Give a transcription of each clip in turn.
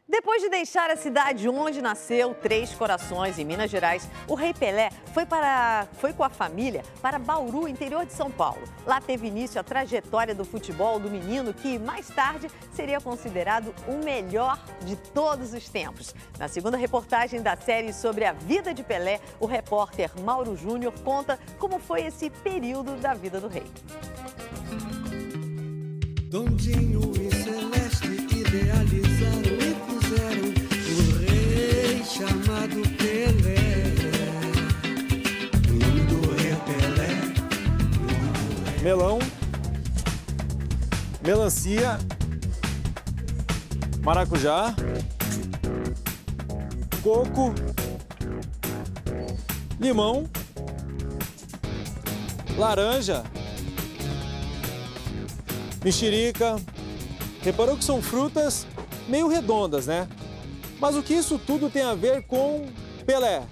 Depois de deixar a cidade onde nasceu, Três Corações, em Minas Gerais, o Rei Pelé foi com a família para Bauru, interior de São Paulo. Lá teve início a trajetória do futebol do menino que, mais tarde, seria considerado o melhor de todos os tempos. Na segunda reportagem da série sobre a vida de Pelé, o repórter Mauro Júnior conta como foi esse período da vida do rei. Dondinho e Celeste idealizaram e fizeram o rei chamado Pelé. O nome do rei é Pelé. Melão, melancia, maracujá, coco, limão, laranja, mexerica. Reparou que são frutas meio redondas, né? Mas o que isso tudo tem a ver com Pelé?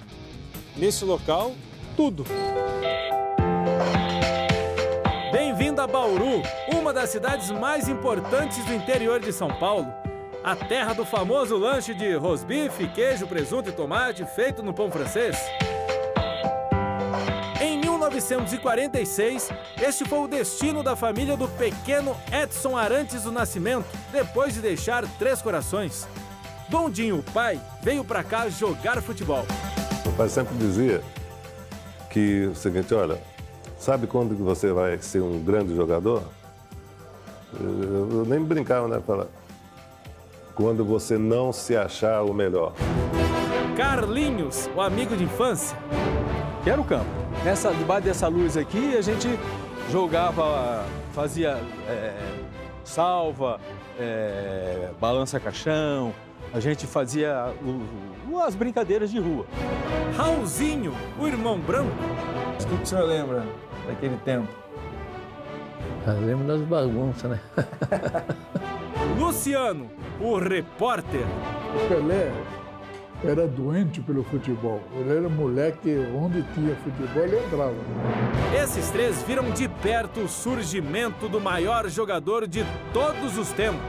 Nesse local, tudo. Bem-vindo a Bauru, uma das cidades mais importantes do interior de São Paulo. A terra do famoso lanche de rosbife, queijo, presunto e tomate feito no pão francês. Em 1946, este foi o destino da família do pequeno Edson Arantes do Nascimento, depois de deixar Três Corações. Dondinho, o pai, veio para cá jogar futebol. O pai sempre dizia que o seguinte, olha, sabe quando que você vai ser um grande jogador? Eu nem brincava, né? Falar, quando você não se achar o melhor. Carlinhos, o amigo de infância. Que era o campo. Debaixo dessa luz aqui, a gente jogava, fazia salva, balança caixão, a gente fazia as brincadeiras de rua. Raulzinho, o irmão branco. O que o senhor lembra daquele tempo? Eu lembro das bagunças, né? Luciano, o repórter. O Pelé era doente pelo futebol. Ele era moleque, onde tinha futebol, ele entrava. Esses três viram de perto o surgimento do maior jogador de todos os tempos.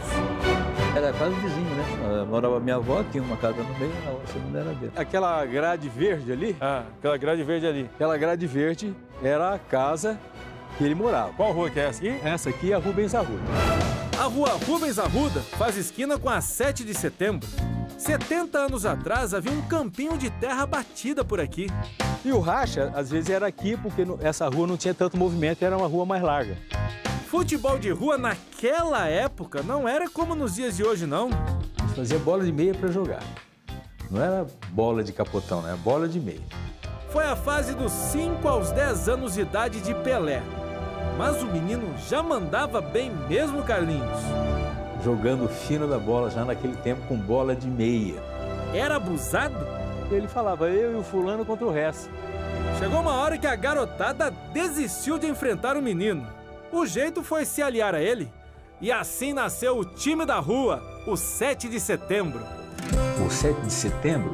Era casa vizinho, né? Morava minha avó, tinha uma casa no meio, a segunda era dele. Aquela grade verde ali? Aquela grade verde ali. Aquela grade verde era a casa que ele morava. Qual rua que é essa aqui? Essa aqui é a Rubens Arruda. A rua Rubens Arruda faz esquina com a 7 de setembro. 70 anos atrás, havia um campinho de terra batida por aqui. E o racha, às vezes, era aqui, porque essa rua não tinha tanto movimento, era uma rua mais larga. Futebol de rua naquela época não era como nos dias de hoje, não. A gente fazia bola de meia para jogar. Não era bola de capotão, né? Era bola de meia. Foi a fase dos 5 aos 10 anos de idade de Pelé. Mas o menino já mandava bem mesmo, Carlinhos. Jogando fino da bola, já naquele tempo com bola de meia. Era abusado? Ele falava, eu e o fulano contra o resto. Chegou uma hora que a garotada desistiu de enfrentar o menino. O jeito foi se aliar a ele. E assim nasceu o time da rua, o 7 de setembro. O 7 de setembro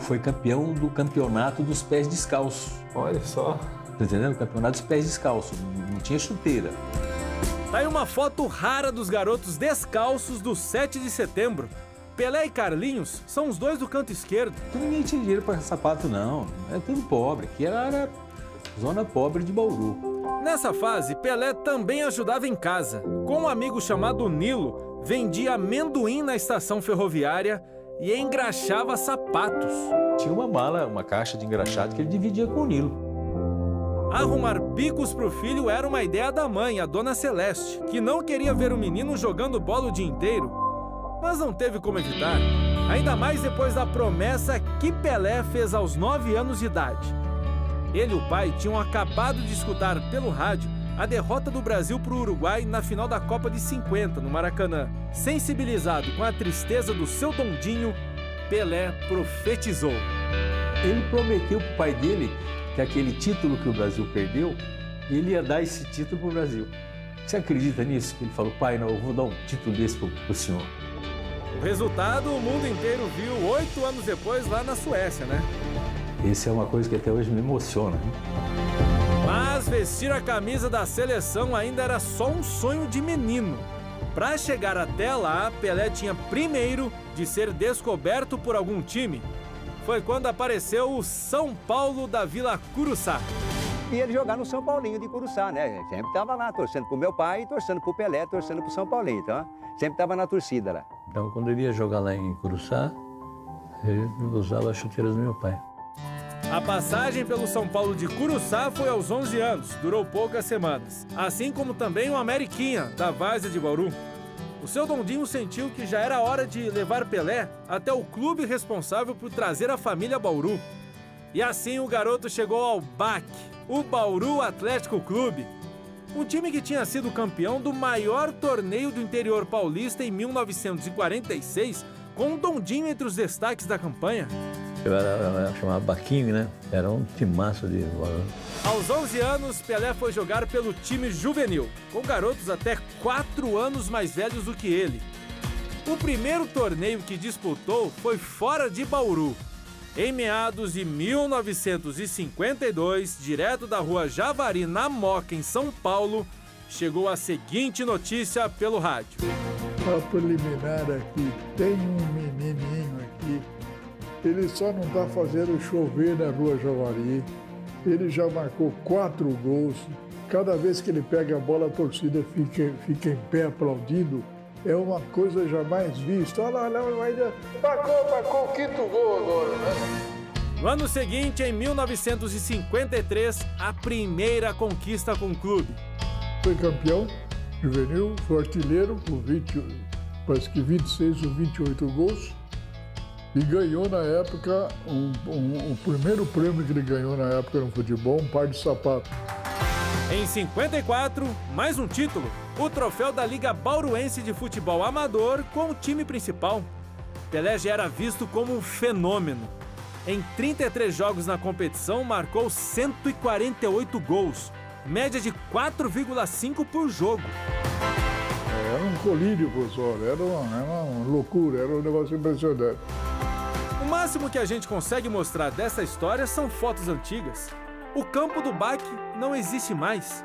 foi campeão do campeonato dos pés descalços. Olha só. Tá entendendo? O campeonato dos pés descalços, não tinha chuteira. Tá aí uma foto rara dos garotos descalços do 7 de setembro. Pelé e Carlinhos são os dois do canto esquerdo. Ninguém tinha dinheiro para sapato, não. É tudo pobre. Aqui era zona pobre de Bauru. Nessa fase, Pelé também ajudava em casa. Com um amigo chamado Nilo, vendia amendoim na estação ferroviária e engraxava sapatos. Tinha uma mala, uma caixa de engraxado que ele dividia com o Nilo. Arrumar bicos pro filho era uma ideia da mãe, a dona Celeste, que não queria ver o menino jogando bola o dia inteiro. Mas não teve como evitar, ainda mais depois da promessa que Pelé fez aos 9 anos de idade. Ele e o pai tinham acabado de escutar pelo rádio a derrota do Brasil pro Uruguai na final da Copa de 50, no Maracanã. Sensibilizado com a tristeza do seu Dondinho, Pelé profetizou. Ele prometeu pro pai dele que aquele título que o Brasil perdeu, ele ia dar esse título pro Brasil. Você acredita nisso? Que ele falou, pai, não, eu vou dar um título desse pro senhor. O resultado o mundo inteiro viu 8 anos depois lá na Suécia, né? Isso é uma coisa que até hoje me emociona. Mas vestir a camisa da seleção ainda era só um sonho de menino. Para chegar até lá, Pelé tinha primeiro de ser descoberto por algum time. Foi quando apareceu o São Paulo da Vila Curuçá. E ele jogar no São Paulinho de Curuçá, né? Sempre estava lá, torcendo pro meu pai, torcendo pro Pelé, torcendo pro São Paulinho. Então, sempre estava na torcida lá. Então, quando ele ia jogar lá em Curuçá, ele usava as chuteiras do meu pai. A passagem pelo São Paulo de Curuçá foi aos 11 anos, durou poucas semanas. Assim como também o Ameriquinha, da Várzea de Bauru. O seu Dondinho sentiu que já era hora de levar Pelé até o clube responsável por trazer a família Bauru. E assim o garoto chegou ao BAC, o Bauru Atlético Clube. Um time que tinha sido campeão do maior torneio do interior paulista em 1946, com o Dondinho entre os destaques da campanha. Eu chamava Baquinho, né? Era um timaço de bola. Aos 11 anos, Pelé foi jogar pelo time juvenil, com garotos até 4 anos mais velhos do que ele. O primeiro torneio que disputou foi fora de Bauru. Em meados de 1952, direto da rua Javari, na Moca, em São Paulo, chegou a seguinte notícia pelo rádio. A preliminar aqui, tem um menininho aqui, ele só não está fazendo chover na rua Javari, ele já marcou 4 gols, cada vez que ele pega a bola a torcida fica em pé aplaudindo, é uma coisa jamais vista. Olha lá, marcou o 5º gol agora, né? No ano seguinte, em 1953, a primeira conquista com o clube. Foi campeão juvenil, foi artilheiro com 26 ou 28 gols e ganhou na época, o primeiro prêmio que ele ganhou na época no futebol, um par de sapatos. Em 54, mais um título, o troféu da Liga Bauruense de Futebol Amador com o time principal. Pelé já era visto como um fenômeno. Em 33 jogos na competição, marcou 148 gols, média de 4,5 por jogo. Era um colírio, professor, era uma loucura, era um negócio impressionante. O máximo que a gente consegue mostrar dessa história são fotos antigas. O campo do BAC não existe mais.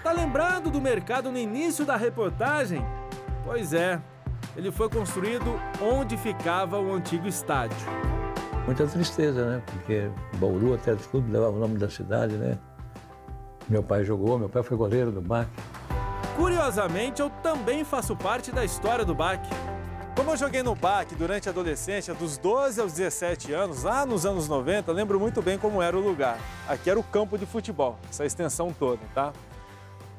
Tá lembrado do mercado no início da reportagem? Pois é, ele foi construído onde ficava o antigo estádio. Muita tristeza, né? Porque Bauru Atlético Clube levava o nome da cidade, né? Meu pai jogou, meu pai foi goleiro do BAC. Curiosamente, eu também faço parte da história do BAC. Como eu joguei no BAC durante a adolescência, dos 12 aos 17 anos, lá nos anos 90, lembro muito bem como era o lugar. Aqui era o campo de futebol, essa extensão toda, tá?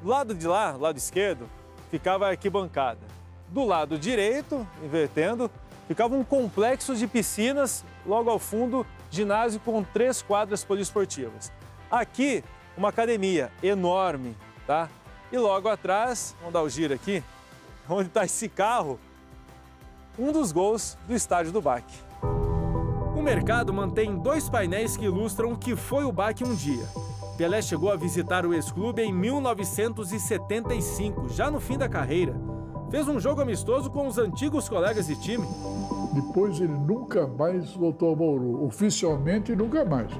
Do lado de lá, lado esquerdo, ficava a arquibancada. Do lado direito, invertendo, ficava um complexo de piscinas, logo ao fundo, ginásio com 3 quadras poliesportivas. Aqui, uma academia enorme, tá? E logo atrás, vamos dar o giro aqui, onde está esse carro, um dos gols do estádio do BAC. O mercado mantém 2 painéis que ilustram o que foi o BAC um dia. Pelé chegou a visitar o ex-clube em 1975, já no fim da carreira. Fez um jogo amistoso com os antigos colegas de time. Depois ele nunca mais voltou ao Bauru, oficialmente nunca mais.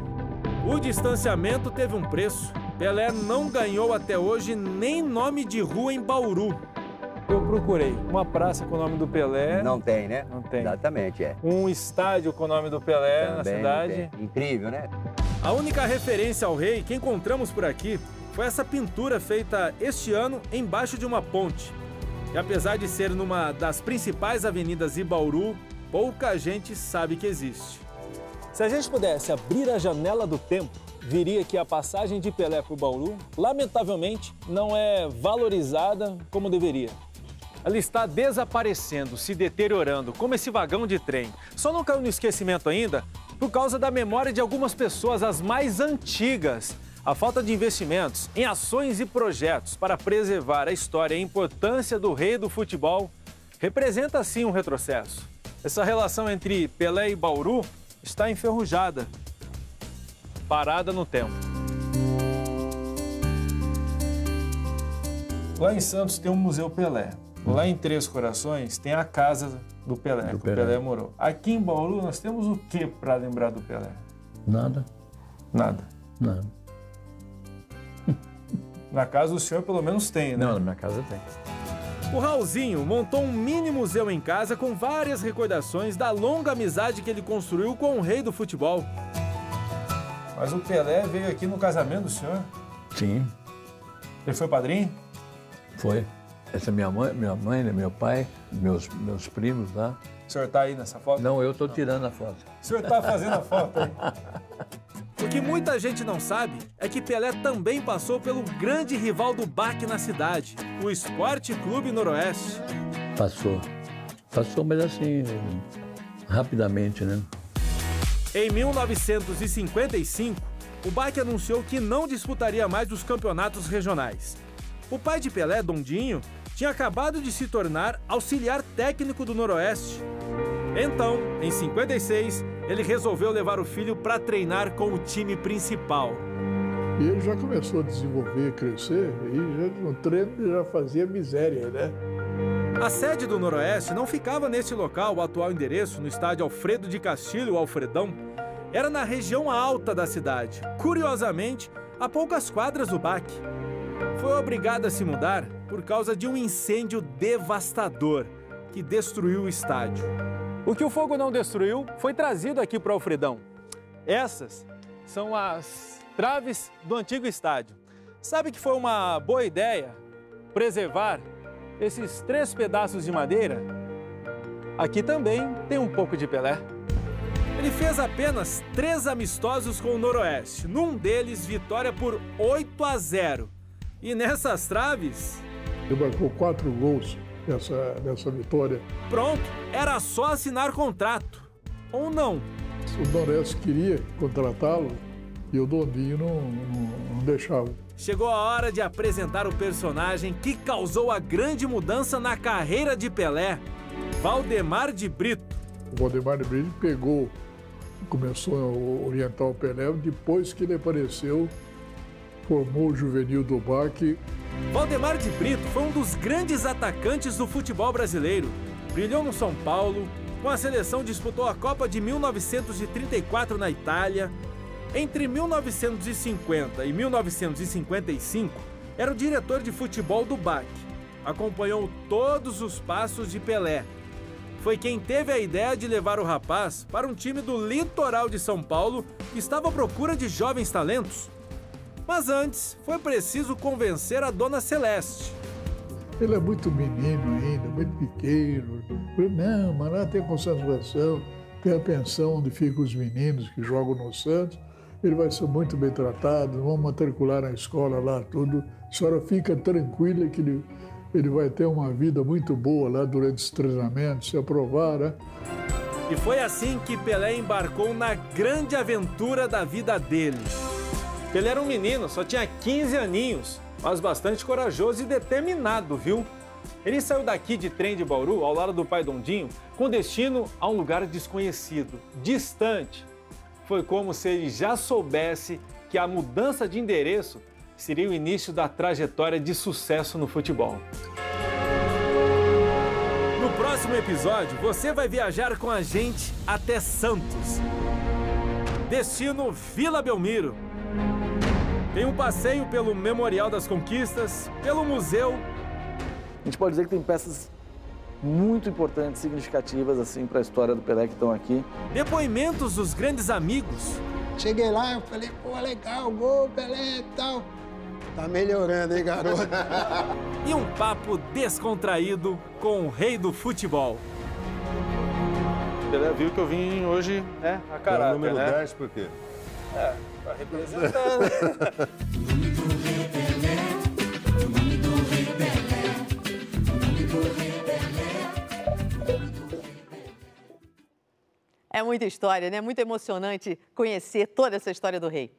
O distanciamento teve um preço. Pelé não ganhou até hoje nem nome de rua em Bauru. Eu procurei uma praça com o nome do Pelé. Não tem, né? Não tem. Exatamente, é. Um estádio com o nome do Pelé Também na cidade. Incrível, né? A única referência ao rei que encontramos por aqui foi essa pintura feita este ano embaixo de uma ponte. E apesar de ser numa das principais avenidas de Bauru, pouca gente sabe que existe. Se a gente pudesse abrir a janela do tempo, viria que a passagem de Pelé por Bauru, lamentavelmente, não é valorizada como deveria. Ela está desaparecendo, se deteriorando, como esse vagão de trem. Só não caiu no esquecimento ainda por causa da memória de algumas pessoas, as mais antigas. A falta de investimentos em ações e projetos para preservar a história e a importância do rei do futebol representa, sim, um retrocesso. Essa relação entre Pelé e Bauru está enferrujada, parada no tempo. Lá em Santos tem o Museu Pelé. Lá em Três Corações tem a casa do Pelé, que o Pelé morou. Aqui em Bauru nós temos o que para lembrar do Pelé? Nada. Nada. Nada. Na casa do senhor pelo menos tem, né? Não, na minha casa tem. O Raulzinho montou um mini museu em casa com várias recordações da longa amizade que ele construiu com o rei do futebol. Mas o Pelé veio aqui no casamento do senhor? Sim, Ele foi padrinho? foi. Essa é minha mãe, meu pai, meus primos lá. O senhor tá aí nessa foto? Não, eu estou tirando a foto. O senhor tá fazendo a foto aí. O que muita gente não sabe é que Pelé também passou pelo grande rival do BAC na cidade, o Esporte Clube Noroeste. Passou, mas assim, rapidamente, né? Em 1955, o BAC anunciou que não disputaria mais os campeonatos regionais. O pai de Pelé, Dondinho, tinha acabado de se tornar auxiliar técnico do Noroeste. Então, em 56, ele resolveu levar o filho para treinar com o time principal. E ele já começou a desenvolver, crescer, e no treino ele já fazia miséria, né? A sede do Noroeste não ficava nesse local, o atual endereço, no estádio Alfredo de Castilho, Alfredão. Era na região alta da cidade, curiosamente, a poucas quadras do BAC. Foi obrigado a se mudar por causa de um incêndio devastador que destruiu o estádio. O que o fogo não destruiu foi trazido aqui para o Alfredão. Essas são as traves do antigo estádio. Sabe que foi uma boa ideia preservar esses 3 pedaços de madeira? Aqui também tem um pouco de Pelé. Ele fez apenas 3 amistosos com o Noroeste. Num deles, vitória por 8-0. E nessas traves... Ele marcou 4 gols nessa vitória. Pronto, era só assinar contrato. Ou não. O Noroeste queria contratá-lo e o Dondinho não deixava. Chegou a hora de apresentar o personagem que causou a grande mudança na carreira de Pelé, Valdemar de Brito. O Valdemar de Brito começou a orientar o Pelé depois que ele apareceu, formou o juvenil do BAC. Valdemar de Brito foi um dos grandes atacantes do futebol brasileiro. Brilhou no São Paulo, com a seleção disputou a Copa de 1934 na Itália. Entre 1950 e 1955, era o diretor de futebol do BAC. Acompanhou todos os passos de Pelé. Foi quem teve a ideia de levar o rapaz para um time do litoral de São Paulo que estava à procura de jovens talentos. Mas antes, foi preciso convencer a Dona Celeste. Ele é muito menino ainda, muito pequeno. Falei, não, mas lá tem concentração, tem a pensão onde ficam os meninos que jogam no Santos. Ele vai ser muito bem tratado, vamos matricular na escola lá, tudo. A senhora fica tranquila que ele vai ter uma vida muito boa lá durante os treinamentos, se aprovar, né? E foi assim que Pelé embarcou na grande aventura da vida dele. Pelé era um menino, só tinha 15 aninhos, mas bastante corajoso e determinado, viu? Ele saiu daqui de trem de Bauru, ao lado do pai Dondinho, com destino a um lugar desconhecido, distante. Foi como se ele já soubesse que a mudança de endereço seria o início da trajetória de sucesso no futebol. No próximo episódio, você vai viajar com a gente até Santos. Destino Vila Belmiro. Tem um passeio pelo Memorial das Conquistas, pelo museu. A gente pode dizer que tem peças muito importantes, significativas assim para a história do Pelé que estão aqui. Depoimentos dos grandes amigos. Cheguei lá, eu falei, pô, legal, gol, Pelé e tal. Tá melhorando, hein, garoto? E um papo descontraído com o rei do futebol. Pelé viu que eu vim hoje, né, a caráter, número né? 10 por quê? Pra representar. É muita história, né? Muito emocionante conhecer toda essa história do rei.